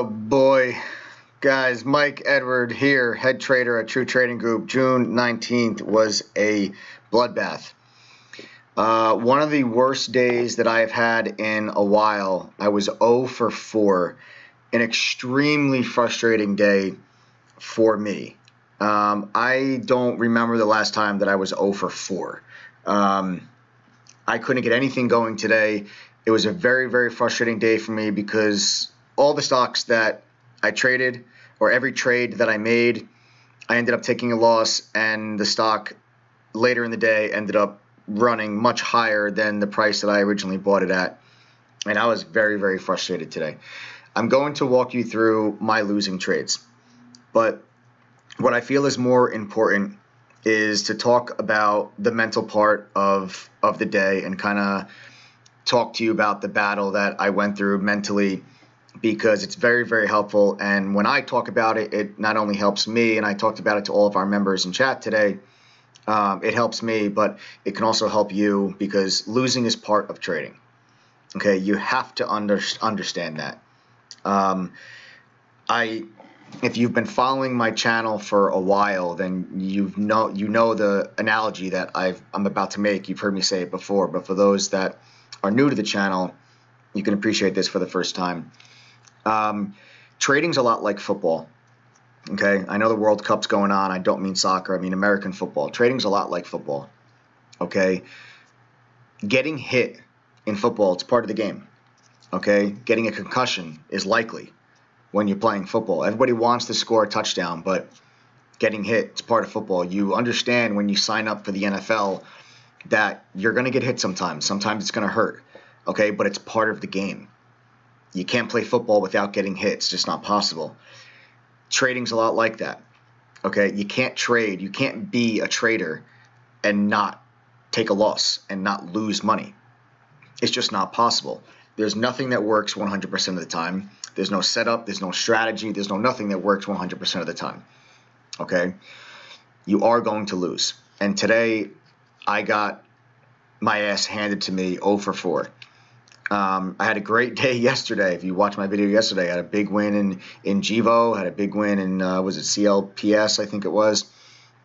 Oh boy. Guys, Mike Edward here, head trader at True Trading Group. June 19th was a bloodbath. One of the worst days that I have had in a while. I was 0 for 4. An extremely frustrating day for me. I don't remember the last time that I was 0 for 4. I couldn't get anything going today. It was a very, very frustrating day for me because all the stocks that I traded, or every trade that I made, I ended up taking a loss, and the stock later in the day ended up running much higher than the price that I originally bought it at. And I was very, very frustrated today. I'm going to walk you through my losing trades. But what I feel is more important is to talk about the mental part of the day and kind of talk to you about the battle that I went through mentally, because it's very, very helpful. And when I talk about it, it not only helps me, and I talked about it to all of our members in chat today, it helps me, but it can also help you, because losing is part of trading. Okay, you have to understand that. If you've been following my channel for a while, then you know the analogy that I'm about to make. You've heard me say it before, but for those that are new to the channel, you can appreciate this for the first time. Trading's a lot like football. Okay, I know the World Cup's going on. I don't mean soccer. I mean American football. Trading's a lot like football. Okay, getting hit in football, it's part of the game. Okay, getting a concussion is likely when you're playing football. Everybody wants to score a touchdown, but getting hit, it's part of football. You understand when you sign up for the NFL that you're going to get hit sometimes. Sometimes it's going to hurt. Okay, but it's part of the game. You can't play football without getting hit. It's just not possible. Trading's a lot like that. Okay, you can't trade. You can't be a trader and not take a loss and not lose money. It's just not possible. There's nothing that works 100% of the time. There's no setup. There's no strategy. There's nothing that works 100% of the time. Okay, you are going to lose. And today, I got my ass handed to me 0 for 4. I had a great day yesterday. If you watched my video yesterday, I had a big win in GEVO, had a big win in, was it CLPS, I think it was.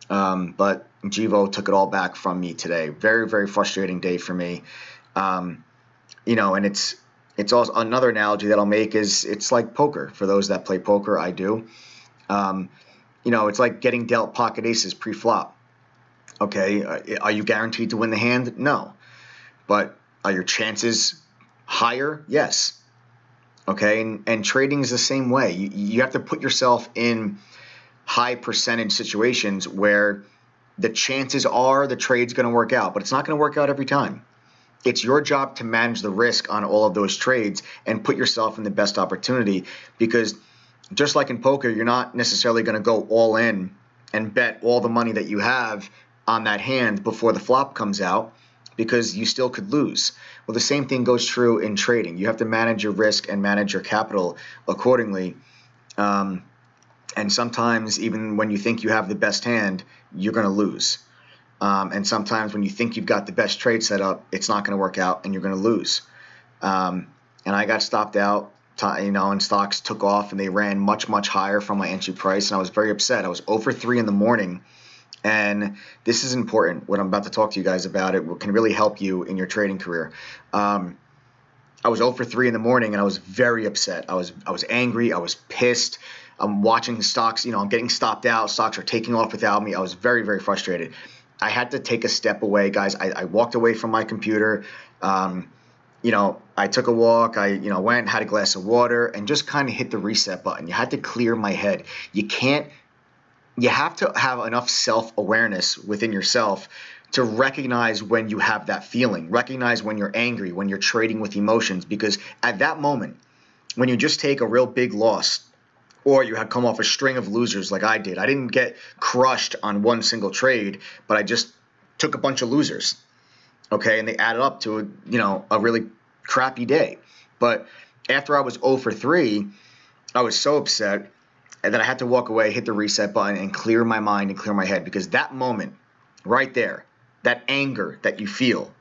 But GEVO took it all back from me today. Very, very frustrating day for me. And it's also another analogy that I'll make is it's like poker. For those that play poker, I do. It's like getting dealt pocket aces pre-flop. Okay, are you guaranteed to win the hand? No. But are your chances higher? Yes. Okay, and trading is the same way. You have to put yourself in high percentage situations where the chances are the trade's going to work out, but it's not going to work out every time. It's your job to manage the risk on all of those trades and put yourself in the best opportunity, because just like in poker, you're not necessarily going to go all in and bet all the money that you have on that hand before the flop comes out, because you still could lose. Well, the same thing goes true in trading. You have to manage your risk and manage your capital accordingly. And sometimes even when you think you have the best hand, you're going to lose. And sometimes when you think you've got the best trade set up, it's not going to work out and you're going to lose. And I got stopped out, and stocks took off and they ran much, much higher from my entry price. And I was very upset. I was 0 for 3 in the morning. And this is important. What I'm about to talk to you guys about, it can really help you in your trading career. I was 0 for 3 in the morning and I was very upset. I was angry. I was pissed. I'm watching the stocks. I'm getting stopped out. Stocks are taking off without me. I was very, very frustrated. I had to take a step away, guys. I walked away from my computer. I took a walk. I went and had a glass of water and just kind of hit the reset button. You had to clear my head. You have to have enough self-awareness within yourself to recognize when you have that feeling, recognize when you're angry, when you're trading with emotions, because at that moment, when you just take a real big loss, or you have come off a string of losers like I did. I didn't get crushed on one single trade, but I just took a bunch of losers, okay, and they added up to a really crappy day. But after I was 0 for 3, I was so upset and then I had to walk away, hit the reset button, and clear my mind and clear my head, because that moment right there, that anger that you feel,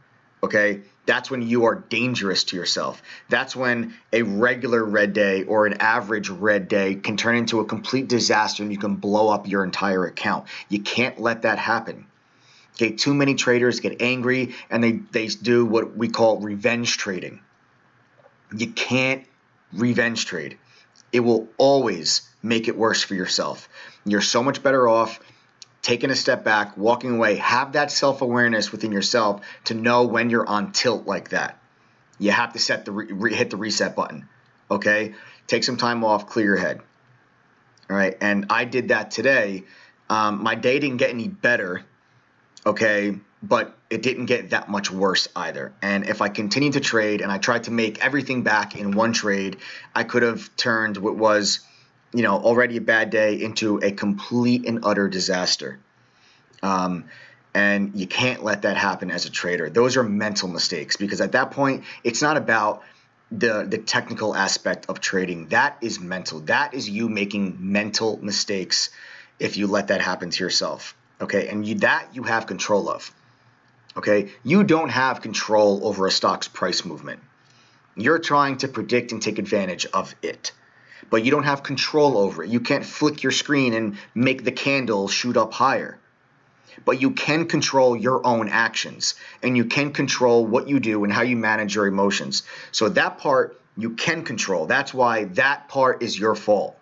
okay, That's when you are dangerous to yourself. That's when a regular red day or an average red day can turn into a complete disaster and you can blow up your entire account. You can't let that happen. Okay, too many traders get angry and they do what we call revenge trading. You can't revenge trade. It will always make it worse for yourself. You're so much better off taking a step back, walking away. Have that self-awareness within yourself to know when you're on tilt like that. You have to hit the reset button. Okay, take some time off, clear your head. All right, and I did that today. My day didn't get any better. Okay, but it didn't get that much worse either. And if I continued to trade and I tried to make everything back in one trade, I could have turned what was, already a bad day into a complete and utter disaster. And you can't let that happen as a trader. Those are mental mistakes, because at that point, it's not about the technical aspect of trading. That is mental. That is you making mental mistakes if you let that happen to yourself. Okay, and you have control of. Okay, you don't have control over a stock's price movement. You're trying to predict and take advantage of it, but you don't have control over it. You can't flick your screen and make the candle shoot up higher. But you can control your own actions, and you can control what you do and how you manage your emotions. So that part you can control. That's why that part is your fault.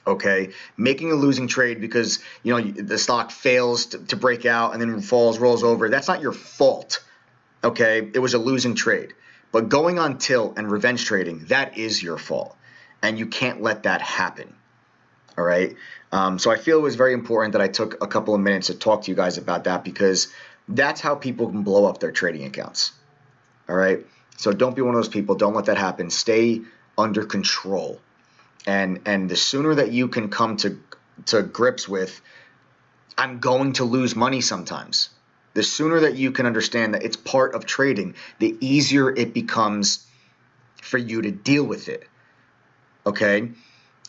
Okay, making a losing trade because the stock fails to break out and then rolls over, that's not your fault. Okay, it was a losing trade. But going on tilt and revenge trading, that is your fault, and you can't let that happen. All right, so I feel it was very important that I took a couple of minutes to talk to you guys about that, because that's how people can blow up their trading accounts. All right, so don't be one of those people. Don't let that happen. Stay under control. And the sooner that you can come to grips with, I'm going to lose money sometimes, the sooner that you can understand that it's part of trading, the easier it becomes for you to deal with it. Okay?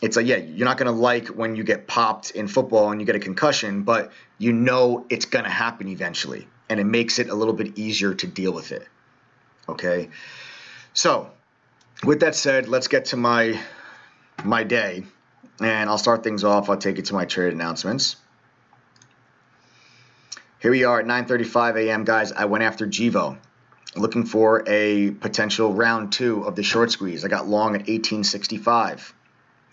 It's like, yeah, you're not going to like when you get popped in football and you get a concussion, but it's going to happen eventually, and it makes it a little bit easier to deal with it. Okay? So, with that said, let's get to my day, and I'll start things off. I'll take it to my trade announcements. Here we are at 9:35 a.m. guys. I went after GEVO, looking for a potential round 2 of the short squeeze. I got long at 1865.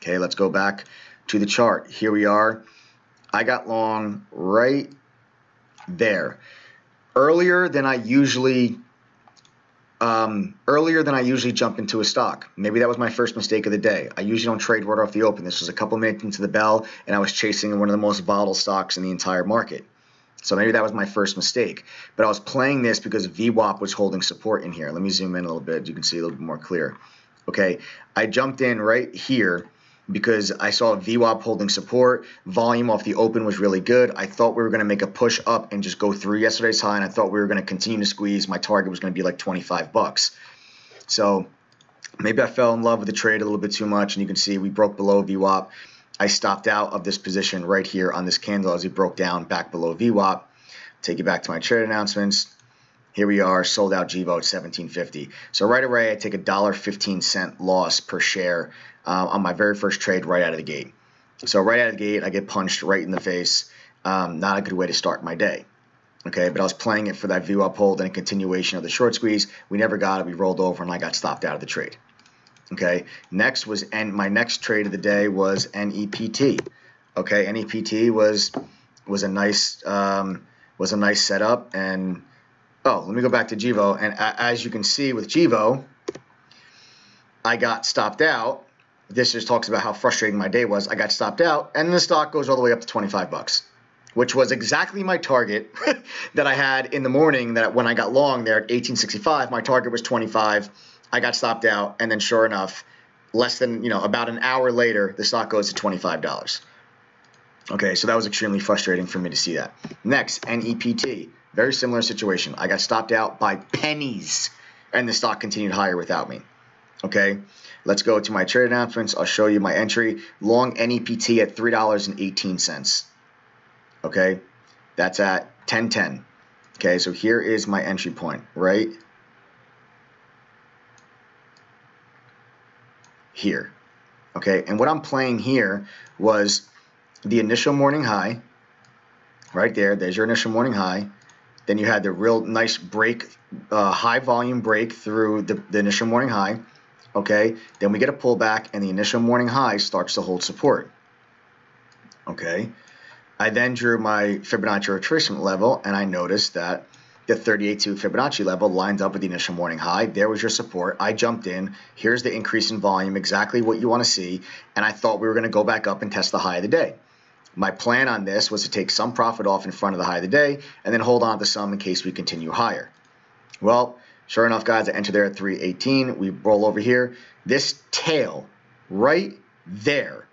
Okay, let's go back to the chart. Here we are. I got long right there. Earlier than I usually jump into a stock. Maybe that was my first mistake of the day. I usually don't trade right off the open. This was a couple minutes into the bell, and I was chasing one of the most volatile stocks in the entire market. So maybe that was my first mistake. But I was playing this because VWAP was holding support in here. Let me zoom in a little bit. You can see a little bit more clear. Okay, I jumped in right here because I saw VWAP holding support. Volume off the open was really good. I thought we were going to make a push up and just go through yesterday's high, and I thought we were going to continue to squeeze. My target was going to be like 25 bucks. So maybe I fell in love with the trade a little bit too much, and you can see we broke below VWAP. I stopped out of this position right here on this candle as it broke down back below VWAP. Take you back to my trade announcements. Here we are, sold out GEVO at $17.50. So right away, I take a $1.15 loss per share on my very first trade right out of the gate. So right out of the gate, I get punched right in the face. Not a good way to start my day. Okay, but I was playing it for that VWAP hold and a continuation of the short squeeze. We never got it. We rolled over, and I got stopped out of the trade. Okay, next was my next trade of the day was NEPT. Okay, NEPT was a nice setup, and let me go back to GEVO. And as you can see with GEVO, I got stopped out. This just talks about how frustrating my day was. I got stopped out, and the stock goes all the way up to 25 bucks, which was exactly my target that I had in the morning. That when I got long there at 1865, my target was 25. I got stopped out, and then sure enough, less than about an hour later, the stock goes to $25. Okay, so that was extremely frustrating for me to see that. Next, NEPT, very similar situation. I got stopped out by pennies, and the stock continued higher without me. Okay, let's go to my trade announcements. I'll show you my entry. Long NEPT at $3.18. Okay, that's at 10:10. Okay, so here is my entry point right here. Okay, and what I'm playing here was the initial morning high, right there. There's your initial morning high. Then you had the real nice break, high volume break through the initial morning high. Okay, then we get a pullback, and the initial morning high starts to hold support. Okay, I then drew my Fibonacci retracement level, and I noticed that the 38.2 Fibonacci level lines up with the initial morning high. There was your support. I jumped in. Here's the increase in volume, exactly what you want to see, and I thought we were going to go back up and test the high of the day. My plan on this was to take some profit off in front of the high of the day and then hold on to some in case we continue higher. Well, sure enough, guys, I enter there at 318. We roll over here. This tail right there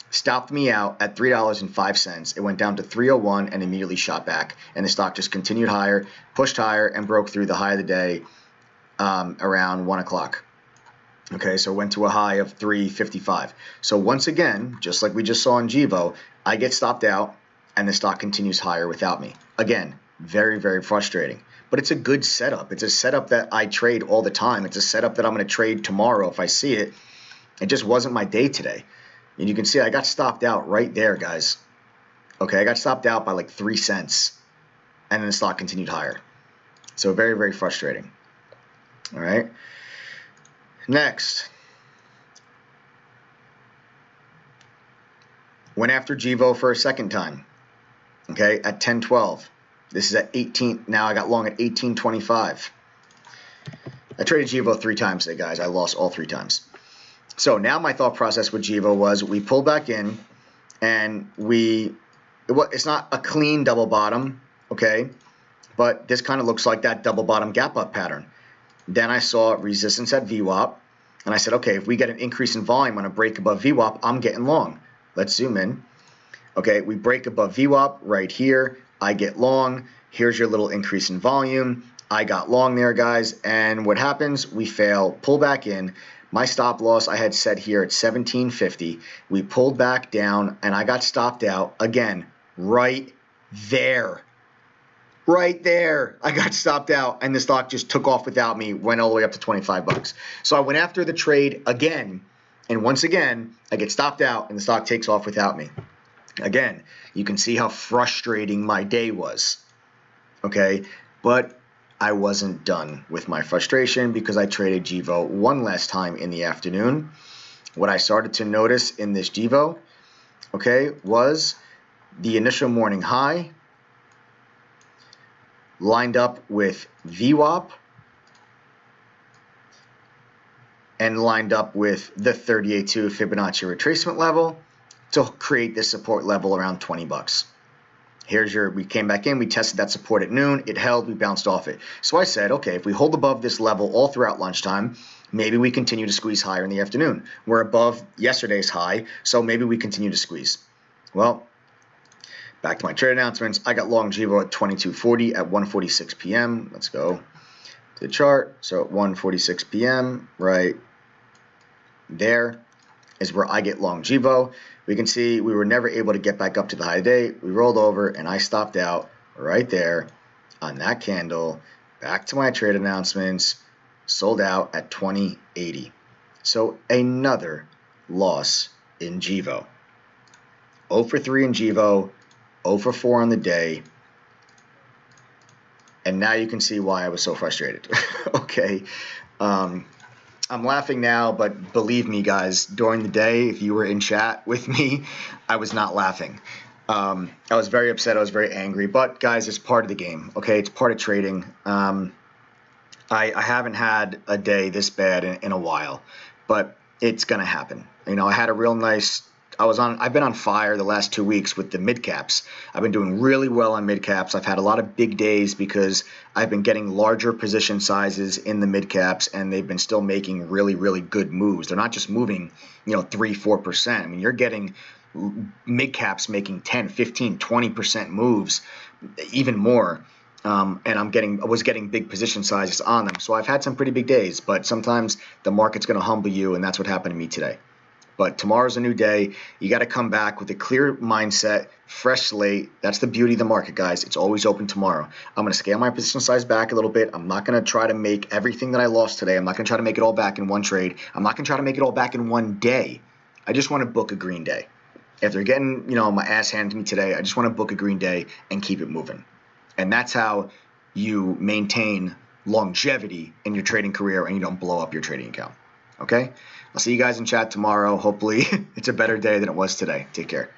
stopped me out at $3.05. It went down to 301 and immediately shot back. And the stock just continued higher, pushed higher, and broke through the high of the day around 1 o'clock. Okay, so it went to a high of 355. So once again, just like we just saw in GEVO, I get stopped out and the stock continues higher without me. Again, very, very frustrating. But it's a good setup. It's a setup that I trade all the time. It's a setup that I'm going to trade tomorrow if I see it. It just wasn't my day today. And you can see I got stopped out right there, guys. Okay, I got stopped out by like 3 cents. And then the stock continued higher. So very, very frustrating. All right. Next, went after GEVO for a second time, okay, at 10.12. This is at 18. Now I got long at 18.25. I traded GEVO 3 times today, guys. I lost all 3 times. So now my thought process with GEVO was we pull back in, and it's not a clean double bottom, okay, but this kind of looks like that double bottom gap up pattern. Then I saw resistance at VWAP, and I said, okay, if we get an increase in volume on a break above VWAP, I'm getting long. Let's zoom in. Okay, we break above VWAP right here. I get long. Here's your little increase in volume. I got long there, guys. And what happens? We fail, pull back in. My stop loss I had set here at 17.50. We pulled back down, and I got stopped out again right there. Right there, I got stopped out, and the stock just took off without me, went all the way up to 25 bucks. So I went after the trade again, and once again, I get stopped out, and the stock takes off without me. Again, you can see how frustrating my day was, okay? But I wasn't done with my frustration because I traded GEVO one last time in the afternoon. What I started to notice in this GEVO, okay, was the initial morning high lined up with VWAP and lined up with the 38.2 Fibonacci retracement level to create this support level around 20 bucks. We came back in, we tested that support at noon, it held, we bounced off it. So I said, okay, if we hold above this level all throughout lunchtime, maybe we continue to squeeze higher in the afternoon. We're above yesterday's high, so maybe we continue to squeeze. Well, back to my trade announcements. I got long GEVO at 22.40 at 1:46 p.m. Let's go to the chart. So at 1:46 p.m. right there is where I get long GEVO. We can see we were never able to get back up to the high day. We rolled over, and I stopped out right there on that candle. Back to my trade announcements. Sold out at 20.80. So another loss in GEVO. 0 for 3 in GEVO. 0 for 4 on the day, and now you can see why I was so frustrated. Okay, I'm laughing now, but believe me, guys, during the day, if you were in chat with me, I was not laughing. I was very upset. I was very angry, but guys, it's part of the game. Okay, it's part of trading. I haven't had a day this bad in a while, but it's gonna happen. You know, I had a real nice. I've been on fire the last 2 weeks with the mid caps. I've been doing really well on mid caps. I've had a lot of big days because I've been getting larger position sizes in the mid caps, and they've been still making really, really good moves. They're not just moving, 3-4%. I mean, you're getting mid caps making 10, 15, 20% moves, even more. And I was getting big position sizes on them. So I've had some pretty big days, but sometimes the market's going to humble you, and that's what happened to me today. But tomorrow's a new day. You got to come back with a clear mindset, fresh slate. That's the beauty of the market, guys. It's always open tomorrow. I'm going to scale my position size back a little bit. I'm not going to try to make everything that I lost today. I'm not going to try to make it all back in one trade. I'm not going to try to make it all back in one day. I just want to book a green day. If they're getting, my ass handed to me today, I just want to book a green day and keep it moving. And that's how you maintain longevity in your trading career and you don't blow up your trading account. Okay? I'll see you guys in chat tomorrow. Hopefully it's a better day than it was today. Take care.